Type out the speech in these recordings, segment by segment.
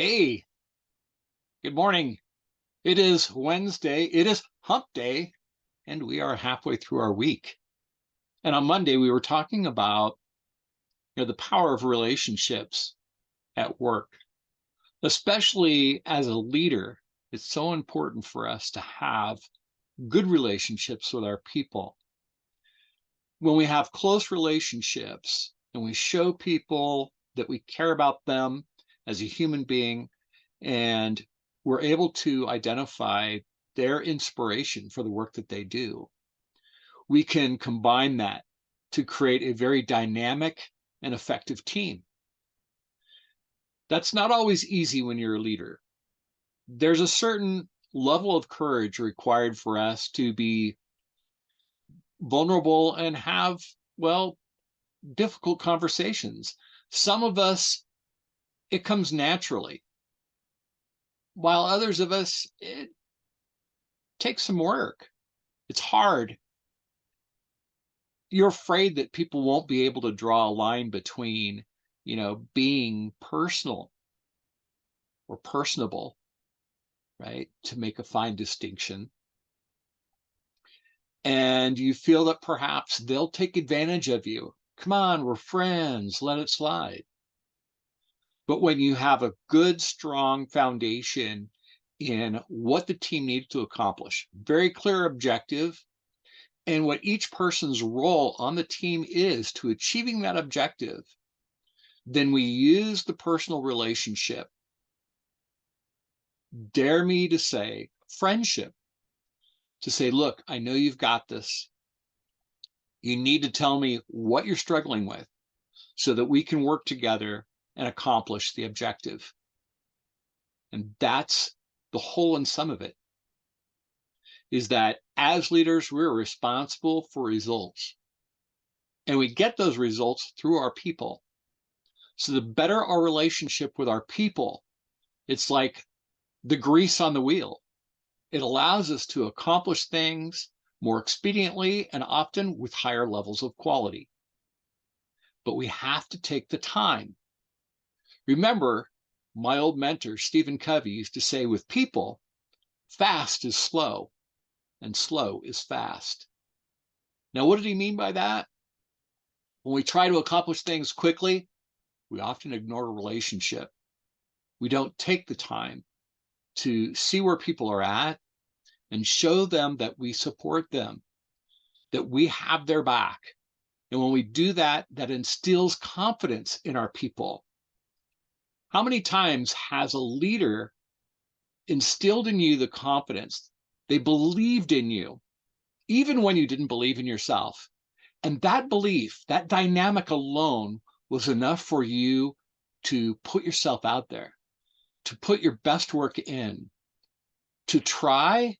Hey, good morning. It is Wednesday. It is hump day, and we are halfway through our week. And on Monday, we were talking about the power of relationships at work, especially as a leader. It's so important for us to have good relationships with our people. When we have close relationships and we show people that we care about them as a human being, and we're able to identify their inspiration for the work that they do, we can combine that to create a very dynamic and effective team. That's not always easy when you're a leader. There's a certain level of courage required for us to be vulnerable and have, well, difficult conversations. Some of us, it comes naturally, while others of us, it takes some work. It's hard. You're afraid that people won't be able to draw a line between, being personal or personable, right? To make a fine distinction. And you feel that perhaps they'll take advantage of you. Come on, we're friends, let it slide. But when you have a good, strong foundation in what the team needs to accomplish, very clear objective, and what each person's role on the team is to achieving that objective, then we use the personal relationship, dare me to say friendship, to say, look, I know you've got this. You need to tell me what you're struggling with so that we can work together and accomplish the objective. And that's the whole and sum of it, is that as leaders, we're responsible for results. And we get those results through our people. So the better our relationship with our people, it's like the grease on the wheel. It allows us to accomplish things more expediently and often with higher levels of quality. But we have to take the time. Remember, my old mentor, Stephen Covey, used to say, with people, fast is slow and slow is fast. Now, what did he mean by that? When we try to accomplish things quickly, we often ignore a relationship. We don't take the time to see where people are at and show them that we support them, that we have their back. And when we do that, that instills confidence in our people. How many times has a leader instilled in you the confidence? They believed in you, even when you didn't believe in yourself. And that belief, that dynamic alone was enough for you to put yourself out there, to put your best work in, to try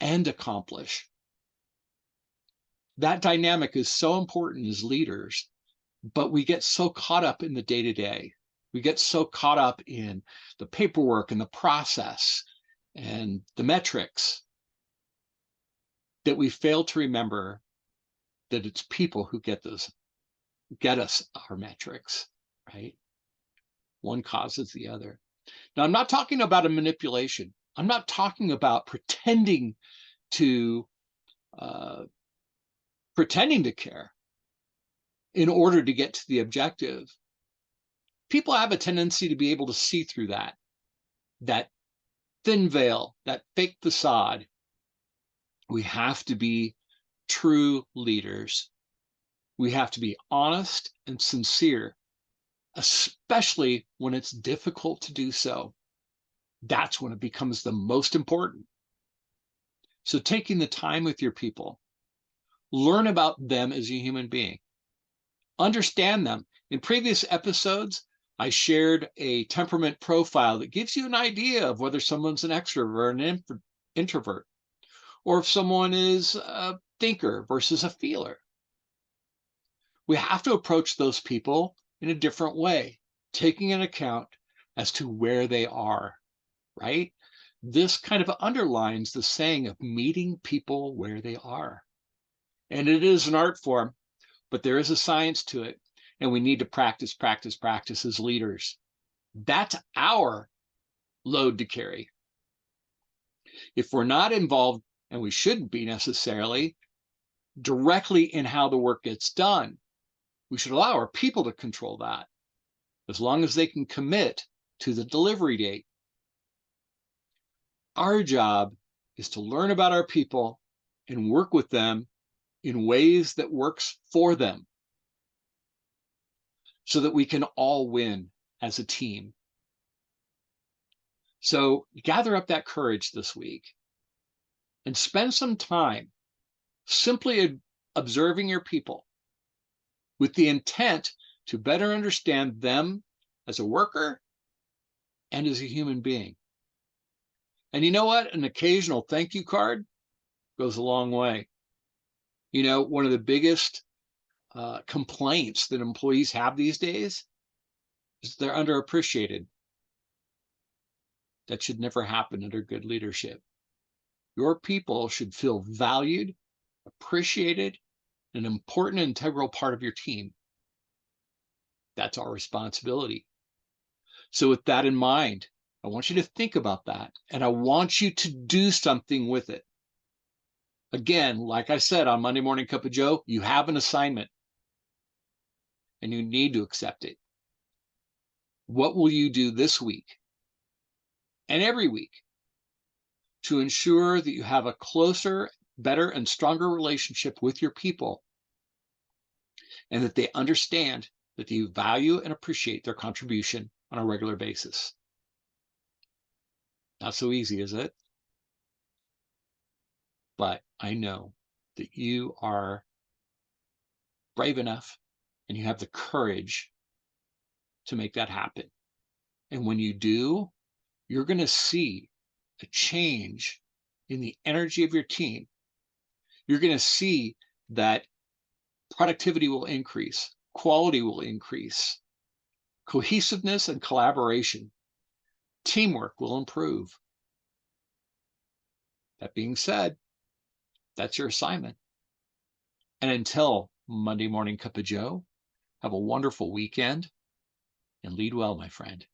and accomplish. That dynamic is so important as leaders, but we get so caught up in the day-to-day. We get so caught up in the paperwork and the process and the metrics that we fail to remember that it's people who get us our metrics, right? One causes the other. Now, I'm not talking about a manipulation. I'm not talking about to pretending to care in order to get to the objective. People have a tendency to be able to see through that thin veil, that fake facade. We have to be true leaders. We have to be honest and sincere, especially when it's difficult to do so. That's when it becomes the most important. So taking the time with your people, learn about them as a human being, understand them. In previous episodes, I shared a temperament profile that gives you an idea of whether someone's an extrovert or an introvert, or if someone is a thinker versus a feeler. We have to approach those people in a different way, taking into account as to where they are, right? This kind of underlines the saying of meeting people where they are. And it is an art form, but there is a science to it. And we need to practice as leaders. That's our load to carry. If we're not involved, and we shouldn't be necessarily, directly in how the work gets done, we should allow our people to control that, as long as they can commit to the delivery date. Our job is to learn about our people and work with them in ways that works for them, so that we can all win as a team. So gather up that courage this week and spend some time simply observing your people with the intent to better understand them as a worker and as a human being. And you know what? An occasional thank you card goes a long way. You know, one of the biggest complaints that employees have these days is they're underappreciated. That should never happen under good leadership. Your people should feel valued, appreciated, an important, integral part of your team. That's our responsibility. So with that in mind, I want you to think about that, and I want you to do something with it. Again, like I said on Monday Morning Cup of Joe, you have an assignment and you need to accept it. What will you do this week and every week to ensure that you have a closer, better, and stronger relationship with your people, and that they understand that you value and appreciate their contribution on a regular basis? Not so easy, is it? But I know that you are brave enough and you have the courage to make that happen. And when you do, you're going to see a change in the energy of your team. You're going to see that productivity will increase, quality will increase, cohesiveness and collaboration, teamwork will improve. That being said, that's your assignment. And until Monday Morning Cup of Joe, have a wonderful weekend and lead well, my friend.